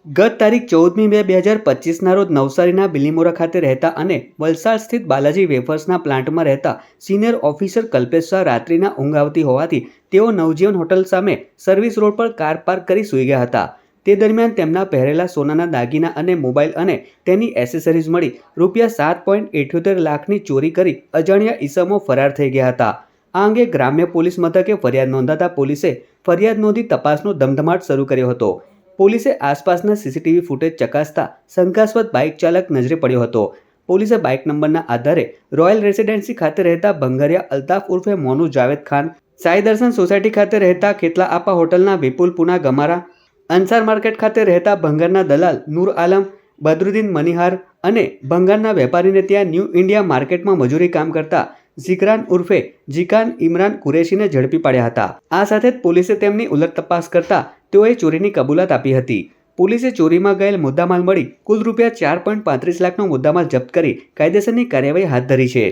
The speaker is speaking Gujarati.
ગત તારીખ 14મી મે 2025ના રોજ નવસારીના બિલીમોરા ખાતે રહેતા અને વલસાડ સ્થિત બાલાજી વેફર્સના પ્લાન્ટમાં રહેતા સિનિયર ઓફિસર કલ્પેશ શાહ રાત્રિના ઊંઘ આવતી હોવાથી તેઓ નવજીવન હોટલ સામે સર્વિસ રોડ પર કાર પાર્ક કરી સૂઈ ગયા હતા. તે દરમિયાન તેમના પહેરેલા સોનાના દાગીના અને મોબાઈલ અને તેની એસેસરીઝ મળી ₹7.78 લાખની ચોરી કરી અજાણ્યા ઈસમો ફરાર થઈ ગયા હતા. આ અંગે ગ્રામ્ય પોલીસ મથકે ફરિયાદ નોંધાતા પોલીસે ફરિયાદ નોંધી તપાસનો ધમધમાટ શરૂ કર્યો હતો. પોલીસે આસપાસના સીસીટીવી ફૂટેજ ચકાસતા શંકાસ્પદ બાઇક ચાલક નજરે પડ્યો હતો. પોલીસે બાઇક નંબરના આધારે રોયલ રેસિડેન્સી ખાતે રહેતા ભંગારિયા અલ્તાફ ઉર્ફે મોનુ જાવેદ ખાન, સાઈ દર્શન સોસાયટી ખાતે રહેતા ખેતલા આપા હોટલના વિપુલ પુના ગમારા, અંસાર માર્કેટ ખાતે રહેતા ભંગારના દલાલ નૂર આલમ, બદરુદ્દીન મનિહાર અને ભંગારના વેપારીને ત્યાં ન્યૂ ઇન્ડિયા માર્કેટમાં મજૂરી કામ કરતા ઝિકરાન ઉર્ફે જીકાન ઇમરાન કુરેશીને ઝડપી પાડ્યા હતા. આ સાથે જ પોલીસે તેમની ઉલટ તપાસ કરતા તેઓએ ચોરીની કબૂલાત આપી હતી. પોલીસે ચોરીમાં ગયેલ મુદ્દામાલ મળી કુલ ₹4.35 લાખનો મુદ્દામાલ જપ્ત કરી કાયદેસરની કાર્યવાહી હાથ ધરી છે.